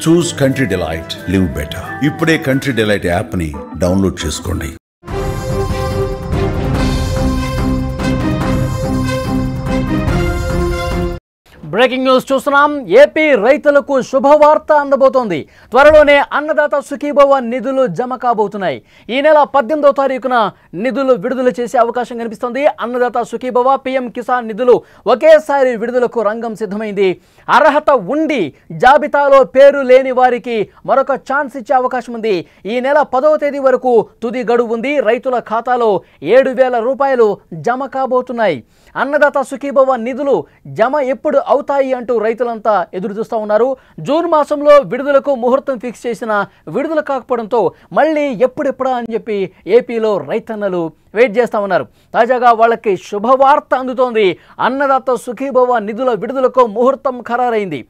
చూస్ country delight, live better. ఇప్పుడే country delight app ని download చేసుకోండి. బ్రేకింగ్ న్యూస్ చూస్తున్నాం. ఏపీ రైతులకు శుభవార్త అందబోతోంది. త్వరలోనే అన్నదాత సుఖీభవ నిధులు జమ కాబోతున్నాయి. ఈ నెల 18వ తారీఖున నిధులు విడుదల చేసే అవకాశం కనిపిస్తోంది. అన్నదాత సుఖీభవ, పీఎం కిసాన్ నిధులు ఒకేసారి విడుదలకు రంగం సిద్ధమైంది. అర్హత ఉండి జాబితాలో పేరు లేని వారికి మరొక ఛాన్స్ ఇచ్చే అవకాశం ఉంది. ఈ నెల 10వ తేదీ వరకు తుది గడువు ఉంది. రైతుల ఖాతాలో 7,000 రూపాయలు జమ కాబోతున్నాయి. అన్నదాత సుఖీభవ నిధులు జమ ఎప్పుడు అవుతాయి అంటూ రైతులంతా ఎదురు చూస్తూ ఉన్నారు. జూన్ మాసంలో విడుదలకు ముహూర్తం ఫిక్స్ చేసిన విడుదల కాకపోవడంతో మళ్ళీ ఎప్పుడెప్పుడా అని చెప్పి ఏపీలో రైతన్నలు వెయిట్ చేస్తూ ఉన్నారు. తాజాగా వాళ్ళకి శుభవార్త అందుతోంది. అన్నదాత సుఖీభవ నిధుల విడుదలకు ముహూర్తం ఖరారైంది.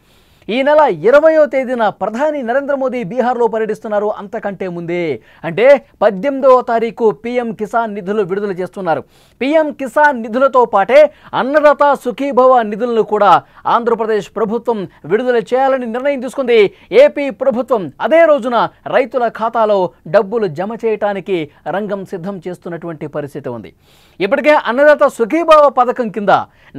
ఈ నెల 20వ తేదీన ప్రధాని నరేంద్ర మోదీ బీహార్లో పర్యటిస్తున్నారు. అంతకంటే ముందే అంటే 18వ తారీఖు పీఎం కిసాన్ నిధులు విడుదల చేస్తున్నారు. పీఎం కిసాన్ నిధులతో పాటే అన్నదాత సుఖీభవ నిధులను కూడా ఆంధ్రప్రదేశ్ ప్రభుత్వం విడుదల చేయాలని నిర్ణయం తీసుకుంది. ఏపీ ప్రభుత్వం అదే రోజున రైతుల ఖాతాలో డబ్బులు జమ చేయడానికి రంగం సిద్ధం చేస్తున్నటువంటి పరిస్థితి ఉంది. ఇప్పటికే అన్నదాత సుఖీభవ పథకం కింద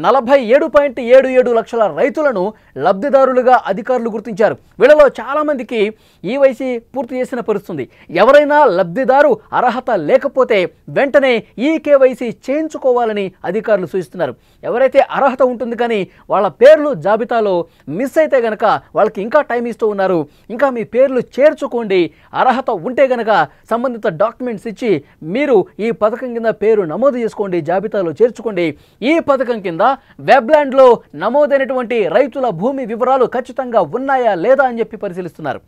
47.77 లక్షల రైతులను లబ్ధిదారులుగా అధికారులు గుర్తించారు. వీళ్ళలో చాలా మందికి ఈవైసీ పూర్తి చేసిన పరిస్థితి. ఎవరైనా లబ్ధిదారు అర్హత లేకపోతే వెంటనే ఈ కేవైసీ చేయించుకోవాలని అధికారులు సూచిస్తున్నారు. ఎవరైతే అర్హత ఉంటుంది కానీ వాళ్ళ పేర్లు జాబితాలో మిస్ అయితే గనక వాళ్ళకి ఇంకా టైం ఇస్తూ ఉన్నారు. ఇంకా మీ పేర్లు చేర్చుకోండి. అర్హత ఉంటే గనక సంబంధిత డాక్యుమెంట్స్ ఇచ్చి మీరు ఈ పథకం కింద పేరు నమోదు చేసుకోండి, జాబితాలో చేర్చుకోండి. ఈ పథకం కింద వెబ్లాండ్లో నమోదైనటువంటి రైతుల భూమి వివరాలు ఖచ్చితంగా ఉన్నాయా లేదా అని చెప్పి పరిశీలిస్తున్నారు.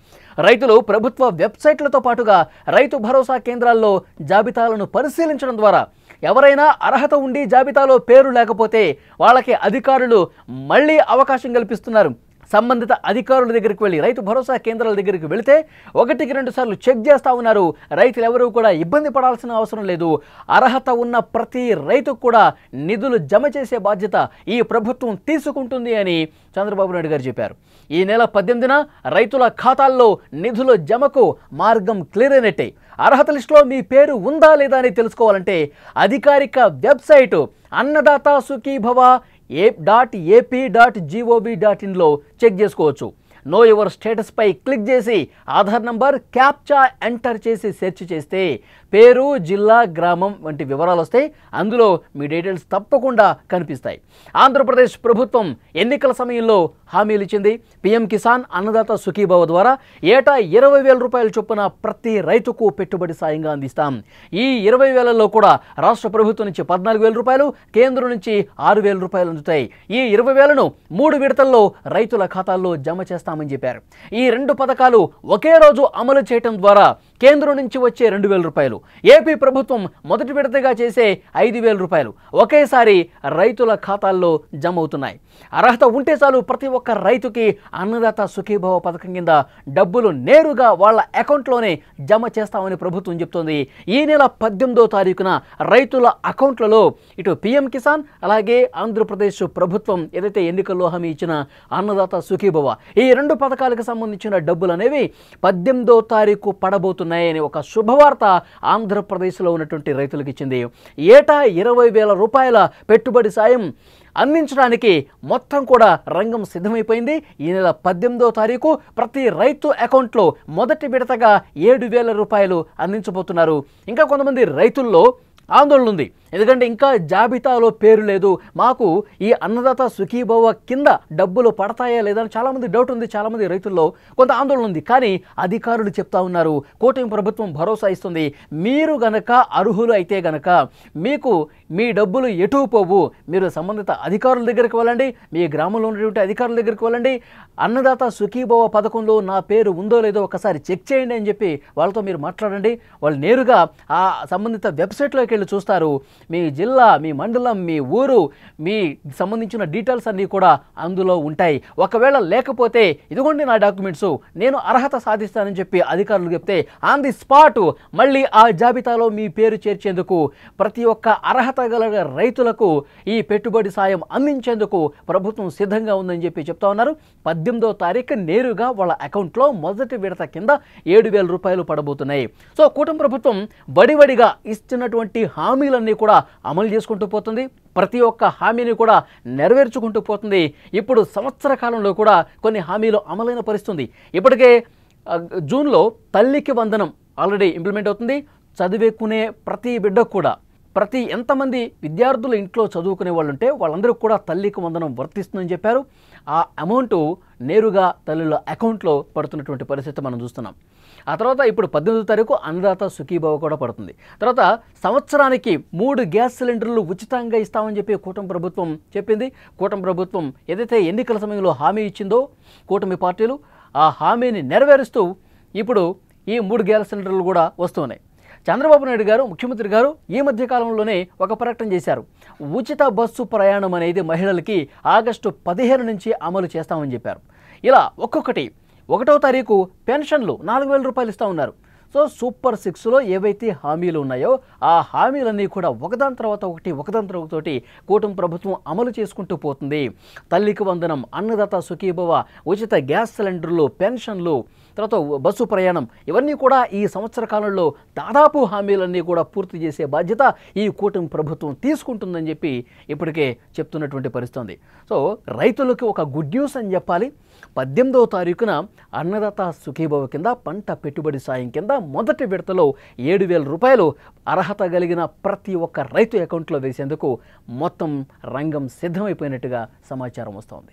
రైతులు ప్రభుత్వ వెబ్సైట్లతో పాటుగా రైతు భరోసా కేంద్రాల్లో జాబితాలను పరిశీలించడం ద్వారా ఎవరైనా అర్హత ఉండి జాబితాలో పేరు లేకపోతే వాళ్ళకి అధికారులు మళ్ళీ అవకాశం కల్పిస్తున్నారు. సంబంధిత అధికారుల దగ్గరికి వెళ్ళి రైతు భరోసా కేంద్రాల దగ్గరికి వెళితే 1-2 సార్లు చెక్ చేస్తూ ఉన్నారు. రైతులు ఎవరూ కూడా ఇబ్బంది పడాల్సిన అవసరం లేదు. అర్హత ఉన్న ప్రతి రైతుకు కూడా నిధులు జమ చేసే బాధ్యత ఈ ప్రభుత్వం తీసుకుంటుంది అని చంద్రబాబు నాయుడు గారు చెప్పారు. ఈ నెల 18న రైతుల ఖాతాల్లో నిధుల జమకు మార్గం క్లియర్ అయినట్టే. అర్హత లిస్టులో మీ పేరు ఉందా లేదా అని తెలుసుకోవాలంటే అధికారిక వెబ్సైటు అన్నదాత సుఖీభవ ap.gov.in లో చెక్ చేసుకోవచ్చు. నో యువర్ స్టేటస్ పై క్లిక్ చేసి ఆధార్ నంబర్, క్యాప్చా ఎంటర్ చేసి సెర్చ్ చేస్తే పేరు, జిల్లా, గ్రామం వంటి వివరాలు వస్తాయి. అందులో మీ డీటెయిల్స్ తప్పకుండా కనిపిస్తాయి. ఆంధ్రప్రదేశ్ ప్రభుత్వం ఎన్నికల సమయంలో హామీలు ఇచ్చింది. పీఎం కిసాన్, అన్నదాత సుఖీభవ ద్వారా ఏటా 20,000 రూపాయల చొప్పున ప్రతి రైతుకు పెట్టుబడి సాయంగా అందిస్తాం. ఈ 20,000లో కూడా రాష్ట్ర ప్రభుత్వం నుంచి 14,000 రూపాయలు, కేంద్రం నుంచి 6,000 రూపాయలు అందుతాయి. ఈ 20,000ను 3 విడతల్లో రైతుల ఖాతాల్లో జమ చేస్తామని చెప్పారు. ఈ 2 పథకాలు ఒకే రోజు అమలు చేయడం ద్వారా కేంద్రం నుంచి వచ్చే 2,000 రూపాయలు, ఏపీ ప్రభుత్వం మొదటి విడతగా చేసే 5,000 రూపాయలు ఒకేసారి రైతుల ఖాతాల్లో జమ అవుతున్నాయి. అర్హత ఉంటే చాలు ప్రతి ఒక్క రైతుకి అన్నదాత సుఖీభవ పథకం కింద డబ్బులు నేరుగా వాళ్ళ అకౌంట్లోనే జమ చేస్తామని ప్రభుత్వం చెప్తోంది. ఈ నెల 18వ తారీఖున రైతుల అకౌంట్లలో ఇటు పీఎం కిసాన్ అలాగే ఆంధ్రప్రదేశ్ ప్రభుత్వం ఏదైతే ఎన్నికల్లో హామీ ఇచ్చిన అన్నదాత సుఖీభవ ఈ 2 పథకాలకు సంబంధించిన డబ్బులు అనేవి 18వ తారీఖు పడబోతున్నాయని ఒక శుభవార్త ఆంధ్రప్రదేశ్లో ఉన్నటువంటి రైతులకు ఇచ్చింది. ఏటా 20,000 రూపాయల పెట్టుబడి సాయం అందించడానికి మొత్తం కూడా రంగం సిద్ధమైపోయింది. ఈ నెల 18వ తారీఖు ప్రతి రైతు అకౌంట్లో మొదటి విడతగా 7,000 రూపాయలు అందించబోతున్నారు. ఇంకా కొంతమంది రైతుల్లో ఆందోళన ఉంది. ఎందుకంటే ఇంకా జాబితాలో పేరు లేదు, మాకు ఈ అన్నదాత సుఖీభవ కింద డబ్బులు పడతాయా లేదా అని చాలామంది డౌట్ ఉంది. చాలామంది రైతుల్లో కొంత ఆందోళన ఉంది. కానీ అధికారులు చెప్తా ఉన్నారు, కూటమి ప్రభుత్వం భరోసా ఇస్తుంది, మీరు గనక అర్హులు అయితే గనక మీకు మీ డబ్బులు ఎటు పోవు, మీరు సంబంధిత అధికారుల దగ్గరికి వెళ్ళండి, మీ గ్రామంలో ఉన్నటువంటి అధికారుల దగ్గరికి వెళ్ళండి, అన్నదాత సుఖీభవ పథకంలో నా పేరు ఉందో లేదో ఒకసారి చెక్ చేయండి అని చెప్పి వాళ్ళతో మీరు మాట్లాడండి. వాళ్ళు నేరుగా ఆ సంబంధిత వెబ్సైట్లోకి వెళ్ళి చూస్తారు. మీ జిల్లా, మీ మండలం, మీ ఊరు, మీ సంబంధించిన డీటెయిల్స్ అన్నీ కూడా అందులో ఉంటాయి. ఒకవేళ లేకపోతే ఇదిగోండి నా డాక్యుమెంట్స్, నేను అర్హత సాధిస్తానని చెప్పి అధికారులు చెప్తే ఆన్ ది స్పాట్ మళ్ళీ ఆ జాబితాలో మీ పేరు చేర్చేందుకు, ప్రతి ఒక్క అర్హత గల రైతులకు ఈ పెట్టుబడి సాయం అందించేందుకు ప్రభుత్వం సిద్ధంగా ఉందని చెప్పి చెప్తా ఉన్నారు. 18వ తారీఖు నేరుగా వాళ్ళ అకౌంట్లో మొదటి విడత కింద 7,000 రూపాయలు పడబోతున్నాయి. సో కూటమి ప్రభుత్వం బడిబడిగా ఇచ్చినటువంటి హామీలన్నీ కూడా అమలు చేసుకుంటూ పోతుంది. ప్రతి ఒక్క హామీని కూడా నెరవేర్చుకుంటూ పోతుంది. ఇప్పుడు సంవత్సర కాలంలో కూడా కొన్ని హామీలు అమలైన పరిస్థితుంది. ఇప్పటికే జూన్లో తల్లికి వందనం ఆల్రెడీ ఇంప్లిమెంట్ అవుతుంది. చదివేకునే ప్రతి బిడ్డకు కూడా, ప్రతి ఎంతమంది విద్యార్థులు ఇంట్లో చదువుకునే వాళ్ళు ఉంటే వాళ్ళందరూ కూడా తల్లికి వందనం వర్తిస్తుందని చెప్పారు. ఆ అమౌంట్ నేరుగా తల్లుల అకౌంట్లో పడుతున్నటువంటి పరిస్థితి మనం చూస్తున్నాం. ఆ తర్వాత ఇప్పుడు 18వ తారీఖు అన్నదాత సుఖీభవ కూడా పడుతుంది. తర్వాత సంవత్సరానికి 3 గ్యాస్ సిలిండర్లు ఉచితంగా ఇస్తామని చెప్పి కూటమి ప్రభుత్వం చెప్పింది. కూటమి ప్రభుత్వం ఏదైతే ఎన్నికల సమయంలో హామీ ఇచ్చిందో కూటమి పార్టీలు ఆ హామీని నెరవేరుస్తూ ఇప్పుడు ఈ 3 గ్యాస్ సిలిండర్లు కూడా వస్తున్నాయి. చంద్రబాబు నాయుడు గారు, ముఖ్యమంత్రి గారు ఈ మధ్య కాలంలోనే ఒక ప్రకటన చేశారు. ఉచిత బస్సు ప్రయాణం అనేది మహిళలకి ఆగస్టు 15 నుంచి అమలు చేస్తామని చెప్పారు. ఇలా ఒక్కొక్కటి 1వ తారీఖు పెన్షన్లు 4,000 రూపాయలు ఇస్తూ ఉన్నారు. సో సూపర్ 6లో ఏవైతే హామీలు ఉన్నాయో ఆ హామీలన్నీ కూడా ఒకదాని తర్వాత ఒకటి కూటమి ప్రభుత్వం అమలు చేసుకుంటూ పోతుంది. తల్లికి వందనం, అన్నదాత సుఖీభవ, ఉచిత గ్యాస్ సిలిండర్లు, పెన్షన్లు, తర్వాత బస్సు ప్రయాణం, ఇవన్నీ కూడా ఈ సంవత్సర కాలంలో దాదాపు హామీలన్నీ కూడా పూర్తి చేసే బాధ్యత ఈ కూటమి ప్రభుత్వం తీసుకుంటుందని చెప్పి ఇప్పటికే చెప్తున్నటువంటి పరిస్థితి. సో రైతులకు ఒక గుడ్ న్యూస్ అని చెప్పాలి. 18వ తారీఖున అన్నదాత సుఖీభవ కింద పంట పెట్టుబడి సాయం కింద మొదటి విడతలో 7,000 రూపాయలు అర్హత కలిగిన ప్రతి ఒక్క రైతు అకౌంట్లో వేసేందుకు మొత్తం రంగం సిద్ధమైపోయినట్టుగా సమాచారం వస్తోంది.